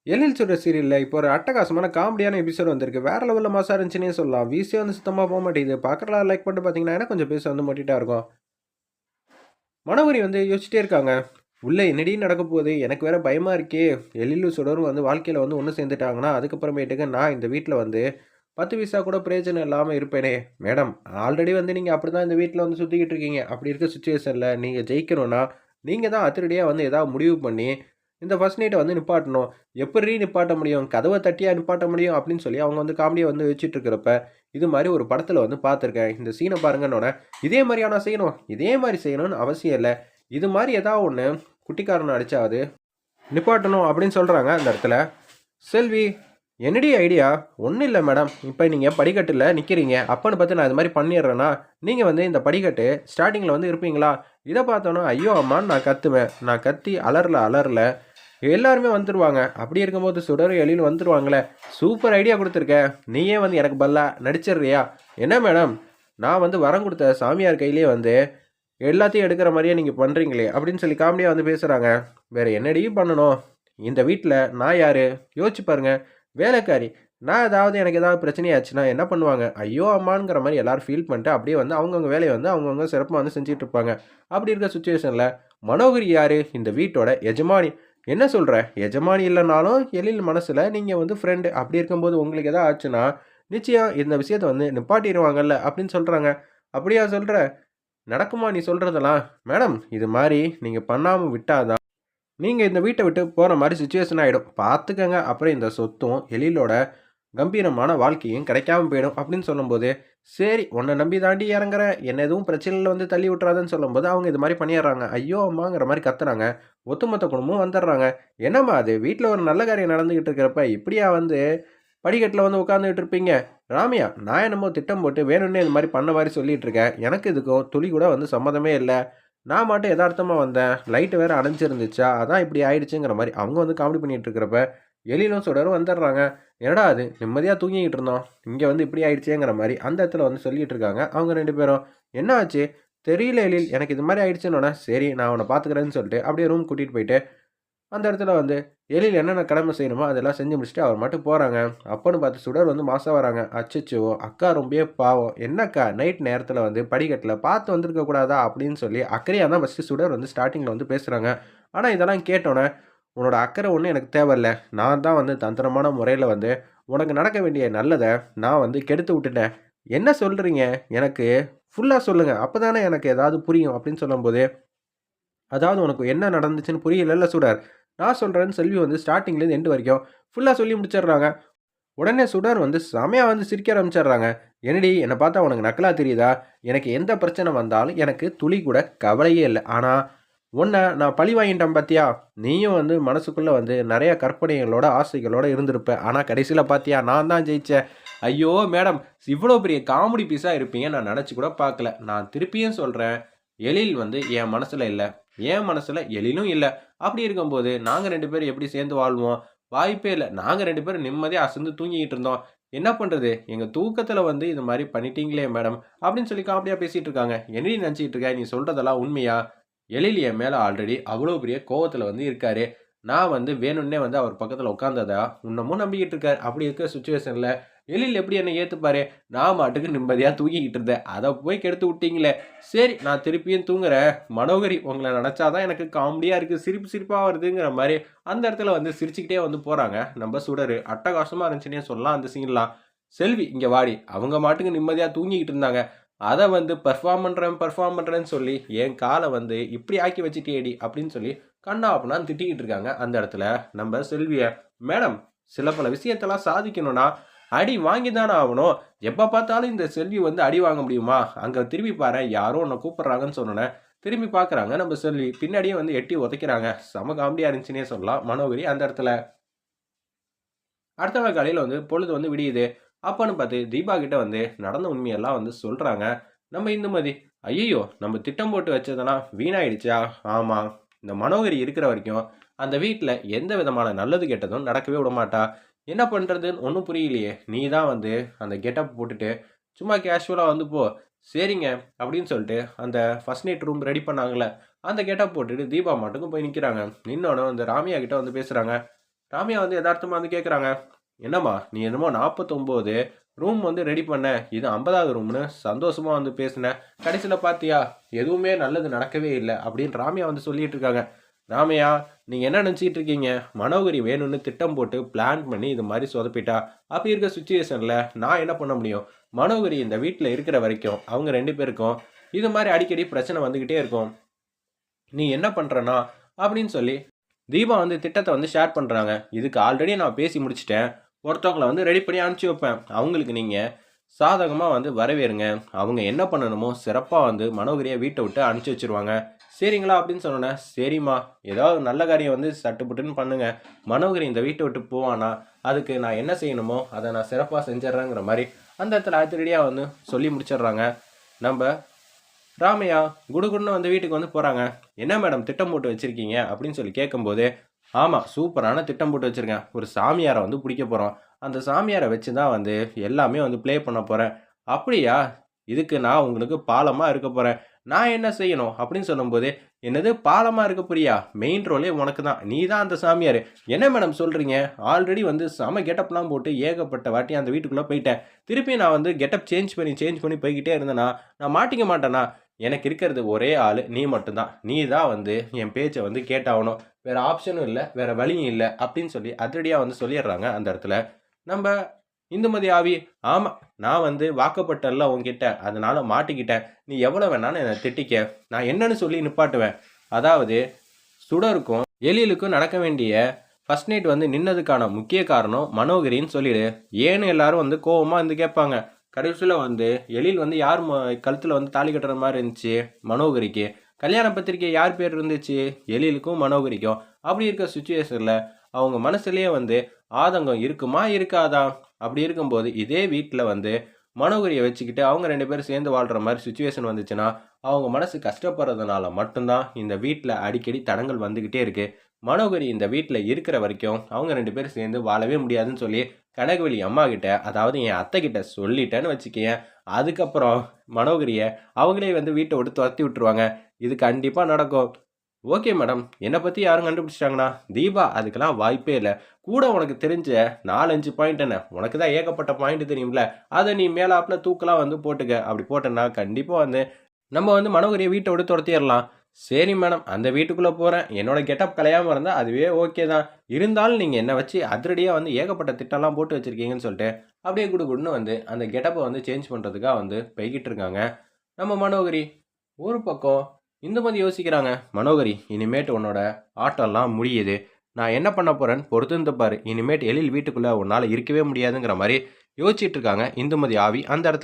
எழில் சுடர் சீரியல்ல இப்போ ஒரு அட்டகாசமான காமெடியான எபிசோட் வந்திருக்கு. வேற லெவல்ல மாசா இருந்துச்சுன்னே சொல்லலாம். வீசியே வந்து சுத்தமா போ மாட்டேங்குது. பார்க்குறலாம் லைக் பண்ணிட்டு பார்த்தீங்கன்னா, எனக்கு கொஞ்சம் பேச வந்து மட்டிட்டா இருக்கும். மனோகரி வந்து யோசிச்சுட்டே இருக்காங்க. உள்ள என்னடி நடக்க போகுது? எனக்கு வேற பயமா இருக்கே! எழிலும் சுடரும் வந்து வாழ்க்கையில வந்து ஒண்ணு சேர்ந்துட்டாங்கன்னா, அதுக்கப்புறமேட்டுக்கு நான் இந்த வீட்ல வந்து 10 பைசா கூட பிரயோஜனம் இல்லாம இருப்பேனே! மேடம், ஆல்ரெடி வந்து நீங்க அப்படிதான் இந்த வீட்ல வந்து சுத்திக்கிட்டு இருக்கீங்க. அப்படி இருக்க சிச்சுவேஷன்ல நீங்க ஜெயிக்கணும்னா, நீங்க தான் அதிரடியா வந்து ஏதாவது முடிவு பண்ணி, இந்த ஃபர்ஸ்ட் நைட்ட வந்து நிப்பாட்டணும். எப்புட்ரி நிப்பாட்ட முடியும்? கதவ தட்டியா நிப்பாட்ட முடியும்? அப்படின்னு சொல்லி அவங்க வந்து காமெடியா வந்து வச்சுட்டு இருக்கிறப்ப, இது மாரி ஒரு படத்துல வந்து பார்த்துருக்கேன். இந்த சீன பாருங்கன்னோனே, இதே மாரியா நான் செய்யணும்? இதே மாரி செய்யணும்னு அவசியம் இல்ல. இது மாரி ஏதாவது ஒண்ணு குட்டிக்காரன அடிச்சாவது நிப்பாட்டணும் அப்படின்னு சொல்றாங்க அந்த இடத்துல. செல்வி, என்னடி ஐடியா? ஒண்ணும் இல்ல மேடம். இப்ப நீங்க படிக்கட்டுல நிக்கிறீங்க. அப்பன்னு பார்த்து நான் இது மாரி பண்ணிடுறேன்னா, நீங்க வந்து இந்த படிக்கட்டு ஸ்டார்ட்டிங்ல வந்து இருப்பீங்களா? இத பார்த்தோன்னே, ஐயோ அம்மான்னு நான் கத்துவேன். நான் கத்தி அலறல எல்லாருமே வந்துருவாங்க. அப்படி இருக்கும்போது சுடரும், எழிலும் வந்துருவாங்களே! Super idea குடுத்துருக்க. நீயே வந்து எனக்கு பதிலா நடிச்சிடுறியா? என்ன மேடம், நான் வந்து வரம் குடுத்த சாமியார் கையிலேயே வந்து எல்லாத்தையும் எடுக்கிற மாரியே நீங்க பண்றீங்களே! அப்படின்னு சொல்லி காமெடியா வந்து பேசுறாங்க. வேற என்னடி பண்ணணும்? இந்த வீட்ல நான் யாரு? யோசிச்சு பாருங்க. வேலைக்காரி. நான் ஏதாவது எனக்கு ஏதாவது பிரச்சனையாச்சுன்னா என்ன பண்ணுவாங்க? ஐயோ! அம்மாங்கிற மாரி எல்லாரும் ஃபீல் பண்ணிட்டு அப்படியே வந்து அவங்கவங்க வேலைய வந்து அவங்கவங்க சிறப்பா வந்து செஞ்சுட்டு இருப்பாங்க. அப்படி இருக்க சிச்சுவேஷன்ல மனோகரி யாரு? இந்த வீட்டோட எஜமானி. என்ன சொல்ற? எஜமானி இல்லனாலும் எழில் மனசுல நீங்க வந்து ஃப்ரெண்ட். அப்படி இருக்கும்போது உங்களுக்கு ஏதாவது ஆச்சுன்னா, நிச்சயம் இந்த விஷயத்த வந்து நிப்பாட்டிருவாங்கல்ல அப்படின்னு சொல்றாங்க. அப்படியா சொல்ற? நடக்குமா நீ சொல்றதெல்லாம்? மேடம், இது மாரி நீங்க பண்ணாம விட்டா தான், நீங்க இந்த வீட்ட விட்டு போற மாரி சிச்சுவேஷன் ஆயிடும். பார்த்துக்கங்க. அப்புறம் இந்த சொத்தும், எழிலோட கம்பீரமான வாழ்க்கையும் கிடைக்காம போயிடும் அப்படின்னு சொல்லும்போது, சரி உன்ன நம்பி தாண்டி இறங்குறேன். என்ன எதுவும் பிரச்சனையில வந்து தள்ளி விட்டுறாதன்னு சொல்லும்போது, அவங்க இது மாரி பண்ணிடுறாங்க. ஐயோ! அம்மாங்கிற மாரி கத்துறாங்க. ஒட்டுமொத்த குடும்பமும் வந்துடுறாங்க. என்னம்மா அது? வீட்ல ஒரு நல்ல காரியம் நடந்துகிட்டு இருக்கிறப்ப, இப்படியா வந்து படிக்கட்டில வந்து உட்காந்துட்டு இருப்பீங்க? ராமையா, நான் என்னமோ திட்டம் போட்டு வேணும்னே இது மாரி பண்ண மாரி சொல்லிட்டு இருக்கேன். எனக்கு இதுக்கும் துளி கூட வந்து சம்மதமே இல்ல. நான் மாட்டும் எதார்த்தமா வந்தேன். லைட் வேற அணைஞ்சிருந்துச்சா, அதான் இப்படி ஆயிடுச்சுங்கிற மாரி அவங்க வந்து காமெடி பண்ணிட்டு இருக்கிறப்ப, எழிலும் சுடரும் வந்துடுறாங்க. என்னடா அது நிம்மதியா தூங்கிக்கிட்டு இருந்தோம். இங்க வந்து இப்படி ஆயிடுச்சேங்கிற மாரி அந்த இடத்துல வந்து சொல்லிட்டு இருக்காங்க. அவங்க 2 பேரும். என்ன ஆச்சு? தெரியல எழில். எனக்கு இது மாரி ஆயிடுச்சுன்னோனே, சரி நான் உன்ன பார்த்துக்கிறேன்னு சொல்லிட்டு அப்படியே ரூம் கூட்டிட்டு போயிட்டு அந்த இடத்துல வந்து எழில் என்னென்ன கடமை செய்யணுமோ அதெல்லாம் செஞ்சு முடிச்சுட்டு அவர் மட்டும் போறாங்க. அப்பன்னு பார்த்து சுடர் வந்து மாசா வராங்க. அச்சச்சோ! அக்கா ரொம்பவே பாவம். என்னக்கா நைட் நேரத்தில வந்து படிக்கட்டில பார்த்து வந்திருக்க கூடாதா? அப்படின்னு சொல்லி அக்கறையா தான் ஃபர்ஸ்ட்டு சுடர் வந்து ஸ்டார்ட்டிங்கில வந்து பேசுறாங்க. ஆனா இதெல்லாம் கேட்டோனே, உன்னோட அக்கறை ஒண்ணும் எனக்கு தேவையில்ல. நான் தான் வந்து தந்திரமான முறையில வந்து உனக்கு நடக்க வேண்டிய நல்லத நான் வந்து கெடுத்து விட்டுட்டேன். என்ன சொல்றீங்க? எனக்கு ஃபுல்லா சொல்லுங்க. அப்பதானே எனக்கு ஏதாவது புரியும் அப்படின்னு சொல்லும்போது, அதாவது உனக்கு என்ன நடந்துச்சுன்னு புரியலல்ல சுடர். நான் சொல்றேன்னு செல்வி வந்து ஸ்டார்ட்டிங்லேருந்து எண்ட் வரைக்கும் ஃபுல்லா சொல்லி முடிச்சிடுறாங்க. உடனே சுடர் வந்து செமையா வந்து சிரிக்க ஆரம்பிச்சிடுறாங்க. "என்னடி என்ன பார்த்தா உனக்கு நக்கலா தெரியுதா? எனக்கு எந்த பிரச்சனை வந்தாலும் எனக்கு துளி கூட கவலையே இல்ல. ஆனா, உன்ன நான் பழி வாங்கிட்டேன் பார்த்தியா? நீயும் வந்து மனசுக்குள்ள வந்து நெறைய கற்பனைகளோட, ஆசைகளோட இருந்திருப்ப. ஆனா கடைசியில பார்த்தியா நான் தான் ஜெயிச்சேன்." ஐயோ! மேடம், இவ்வளோ பெரிய காமெடி பீஸா இருப்பீங்கன்னு நான் நெனச்சு கூட பார்க்கல. நான் திருப்பியும் சொல்றேன். எழில் வந்து என் மனசுல இல்ல. என் மனசுல எழிலும் இல்ல. அப்படி இருக்கும்போது நாங்க 2 பேரும் எப்படி சேர்ந்து வாழ்வோம்? வாய்ப்பே இல்ல. நாங்க 2 பேரும் நிம்மதியா அசந்து தூங்கிக்கிட்டு இருந்தோம். என்ன பண்றது? எங்க தூக்கத்துல வந்து இது மாரி பண்ணிட்டீங்களே மேடம்! அப்படின்னு சொல்லி காமெடியா பேசிட்டு இருக்காங்க. என்னடி நெனச்சுக்கிட்டு இருக்க? நீ சொல்றதெல்லாம் உண்மையா? எழில் என் மேல ஆல்ரெடி அவ்வளோ பெரிய கோவத்துல வந்து இருக்காரு. நான் வந்து வேணும்னே வந்து அவர் பக்கத்துல உட்கார்ந்ததா இன்னமும் நம்பிக்கிட்டு இருக்காரு. அப்படி இருக்க சிச்சுவேஷன்ல எழில் எப்படி என்ன ஏத்துப்பாரு? நான் பாட்டுக்கு நிம்மதியா தூங்கிக்கிட்டு இருந்தேன். அத போய் கெடுத்து விட்டீங்களே! சரி நான் திருப்பியும் தூங்குறேன். மனோகரி உங்கள நெனச்சா தான் எனக்கு காமெடியா இருக்கு. சிரிப்பு சிரிப்பா வருதுங்கிற மாரி அந்த இடத்துல வந்து சிரிச்சுக்கிட்டே வந்து போறாங்க. நம்ம சுடரு. அட்டகாசமா இருந்துச்சுன்னே சொல்லலாம் அந்த சீன்லாம். செல்வி இங்க வாடி. அவங்க பாட்டுக்கு நிம்மதியா தூங்கிக்கிட்டு இருந்தாங்க. அத வந்து பெர்ஃபார்ம் பண்றேன்னு சொல்லி என் கால வந்து இப்படி ஆக்கி வச்சுட்டியேடி! அப்படின்னு சொல்லி கன்னா பின்னான்னு திட்டிக்கிட்டு இருக்காங்க அந்த இடத்துல நம்ம செல்விய. மேடம், சில பல விஷயத்தெல்லாம் சாதிக்கணும்னா அடி வாங்கி தானே ஆவணும். எப்ப பார்த்தாலும் இந்த செல்வி வந்து அடி வாங்க முடியுமா? அங்க திரும்பி பாரேன் யாரோ உன்ன கூப்பிடுறாங்கன்னு சொன்னோனே, திரும்பி பார்க்குறாங்க நம்ம செல்வி. பின்னாடியே வந்து எட்டி உதைக்கிறாங்க. செம காமெடியா இருந்துச்சுன்னே சொல்லலாம். மனோகரி அந்த இடத்துல. அடுத்த நாள் காலையில வந்து பொழுது வந்து விடியுது. அப்பன்னு பார்த்து தீபா கிட்ட வந்து நடந்த உண்மையெல்லாம் வந்து சொல்றாங்க. நம்ம இந்துமதி, "ஐயய்யோ! நம்ம திட்டம் போட்டு வச்சதெல்லாம் வீணாயிடுச்சா?" ஆமா. இந்த மனோகரி இருக்கிற வரைக்கும் அந்த வீட்ல எந்த விதமான நல்லது கெட்டதும் நடக்கவே விடமாட்டா. என்ன பண்றதுன்னு ஒண்ணும் புரியலையே. நீ தான் வந்து அந்த கெட்டப் போட்டுட்டு சும்மா கேஷுவலா வந்து போ. சரிங்க அப்படின்னு சொல்லிட்டு அந்த ஃபர்ஸ்ட் நைட் ரூம் ரெடி பண்ணாங்கல்ல, அந்த கெட்டப் போட்டுட்டு தீபா மட்டுக்கும் போய் நிக்கிறாங்க. நின்னோன அந்த ராமியா கிட்ட வந்து பேசுறாங்க. ராமையா வந்து யதார்த்தமா வந்து கேட்குறாங்க. என்னம்மா நீ என்னமோ 49 ரூம் வந்து ரெடி பண்ண. இது 50வது ரூம்னு சந்தோஷமா வந்து பேசின. கடைசியில பார்த்தியா? எதுவுமே நல்லது நடக்கவே இல்ல. அப்படின்னு ராமையா வந்து சொல்லிட்டு இருக்காங்க. ராமையா, நீங்க என்ன நினைச்சிட்டு இருக்கீங்க? மனோகரி வேணும்னு திட்டம் போட்டு பிளான் பண்ணி இது மாதிரி சொதப்பிட்டா. அப்படி இருக்க சிச்சுவேஷன்ல நான் என்ன பண்ண முடியும்? மனோகரி இந்த வீட்ல இருக்கிற வரைக்கும் அவங்க 2 பேருக்கும் இது மாதிரி அடிக்கடி பிரச்சனை வந்துகிட்டே இருக்கும். நீ என்ன பண்றன்னா? அப்படின்னு சொல்லி தீபா வந்து திட்டத்தை வந்து ஷேர் பண்றாங்க. இதுக்கு ஆல்ரெடி நான் பேசி முடிச்சிட்டேன். ஒருத்தவங்கள வந்து ரெடி பண்ணி அனுப்பிச்சு வைப்பேன். அவங்களுக்கு நீங்க சாதகமா வந்து வரவேறுங்க. அவங்க என்ன பண்ணணுமோ சிறப்பா வந்து மனோகரியை வீட்டை விட்டு அனுப்பிச்சு வச்சிருவாங்க. சரிங்களா? அப்படின்னு சொன்னோன்னே, சரிம்மா, ஏதாவது நல்ல காரியம் வந்து சட்டுப்புட்டுன்னு பண்ணுங்க. மனோகரி இந்த வீட்டை விட்டு போவானா, அதுக்கு நான் என்ன செய்யணுமோ அதை நான் சிறப்பாக செஞ்சிடறேங்கிற மாதிரி அந்த இடத்துல அதிரடியாக வந்து சொல்லி முடிச்சிடுறாங்க. நம்ம ராமையா குடுகுடுன்னு வந்து வீட்டுக்கு வந்து போகிறாங்க. என்ன மேடம் திட்டம் போட்டு வச்சுருக்கீங்க அப்படின்னு சொல்லி கேட்கும்போது, ஆமாம், சூப்பரான திட்டம் போட்டு வச்சுருக்கேன். ஒரு சாமியாரை வந்து பிடிக்க போகிறோம். அந்த சாமியாரை வச்சு தான் வந்து எல்லாமே வந்து ப்ளே பண்ண போகிறேன். அப்படியா? இதுக்கு நான் உங்களுக்கு பாலமாக இருக்க போகிறேன். நான் என்ன செய்யணும் அப்படின்னு சொல்லும்போது, என்னது பாலமாக இருக்க போறியா? மெயின் ரோலே உனக்கு தான். நீ தான் அந்த சாமியார். என்ன மேடம் சொல்கிறீங்க? ஆல்ரெடி வந்து செம கெட்டப்லாம் போட்டு ஏகப்பட்ட வாட்டி அந்த வீட்டுக்குள்ளே போயிட்டேன். திருப்பி நான் வந்து கெட்டப் சேஞ்ச் பண்ணி போய்கிட்டே இருந்தேனா நான் மாட்டிக்க மாட்டேனா? எனக்கு இருக்கிறது ஒரே ஆள் நீ மட்டும்தான். நீ தான் வந்து என் பேச்சை வந்து கேட்டாகணும். வேறு ஆப்ஷனும் இல்லை, வேறு வழியும் இல்லை அப்படின்னு சொல்லி அதிரடியாக வந்து சொல்லிடுறாங்க அந்த இடத்துல. நம்ம இந்துமதி ஆவி, ஆமாம், நான் வந்து வாக்கப்பட்டல உன்கிட்ட, அதனால் மாட்டிக்கிட்டேன். நீ எவ்வளோ வேணாலும் என்னை திட்டிக்க. நான் என்னன்னு சொல்லி நிப்பாட்டுவேன். அதாவது சுடருக்கும் எழிலுக்கும் நடக்க வேண்டிய ஃபர்ஸ்ட் நைட் வந்து நின்னதுக்கான முக்கிய காரணம் மனோகரின்னு சொல்லிடு. ஏன்னு எல்லாரும் வந்து கோவமாக வந்து கேட்பாங்க. கடைசியில் வந்து எழில் வந்து யார் கழுத்தில் வந்து தாலி கட்டுற மாதிரி இருந்துச்சு? மனோகரிக்கு. கல்யாண பத்திரிக்கை யார் பேர் இருந்துச்சு? எழிலுக்கும் மனோகரிக்கும். அப்படி இருக்க சுச்சுவேஷனில் அவங்க மனசுலேயே வந்து ஆதங்கம் இருக்குமா இருக்காதா? அப்படி இருக்கும்போது இதே வீட்டில் வந்து மனோகரியை வச்சுக்கிட்டு அவங்க 2 பேரும் சேர்ந்து வாழ்கிற மாதிரி சுச்சுவேஷன் வந்துச்சுன்னா அவங்க மனசு கஷ்டப்படுறதுனால மட்டும்தான் இந்த வீட்டில் அடிக்கடி தடங்கள் வந்துக்கிட்டே இருக்குது. மனோகரி இந்த வீட்டில் இருக்கிற வரைக்கும் அவங்க 2 பேரும் சேர்ந்து வாழவே முடியாதுன்னு சொல்லி கனகவெளி அம்மா கிட்ட, அதாவது என் அத்தை கிட்ட சொல்லிட்டேன்னு வச்சுக்கேன். அதுக்கப்புறம் மனோகரியை அவங்களே வந்து வீட்டை விட்டு துரத்தி விட்டுருவாங்க. இது கண்டிப்பாக நடக்கும். ஓகே மேடம், என்னை பற்றி யாரும் கண்டுபிடிச்சிட்டாங்கன்னா? தீபா, அதுக்கெல்லாம் வாய்ப்பே இல்லை. கூட உனக்கு தெரிஞ்ச 4-5 பாயிண்ட் என்ன? உனக்கு தான் ஏகப்பட்ட பாயிண்ட் தெரியும்ல, அதை நீ மேலாப்பில் தூக்கலாம் வந்து போட்டுக்க. அப்படி போட்டேன்னா கண்டிப்பாக வந்து நம்ம வந்து மனோகரியை வீட்டை விட்டு துரத்திடலாம். சரி மேடம், அந்த வீட்டுக்குள்ளே போகிறேன். என்னோட கெட்டப் கலையாமல் இருந்தால் அதுவே ஓகே தான். இருந்தாலும் நீங்கள் என்னை வச்சு அதிரடியாக வந்து ஏகப்பட்ட திட்டம்லாம் போட்டு வச்சுருக்கீங்கன்னு சொல்லிட்டு அப்படியே குடுகுடுன்னு வந்து அந்த கெட்டப்பை வந்து சேஞ்ச் பண்ணுறதுக்காக வந்து போய்கிட்டு இருக்காங்க நம்ம மனோகரி. ஒரு பக்கம் இந்துமதி யோசிக்கிறாங்க. மனோகரி, இனிமேட்டு உன்னோட ஆட்டம்லாம் முடியுது. நான் என்ன பண்ண போகிறேன்னு பொறுத்திருந்து பாரு. இனிமேட்டு எழில் வீட்டுக்குள்ளே உன்னால் இருக்கவே முடியாதுங்கிற மாதிரி யோசிச்சுட்டு இருக்காங்க இந்துமதி ஆவி அந்த இடத்துல.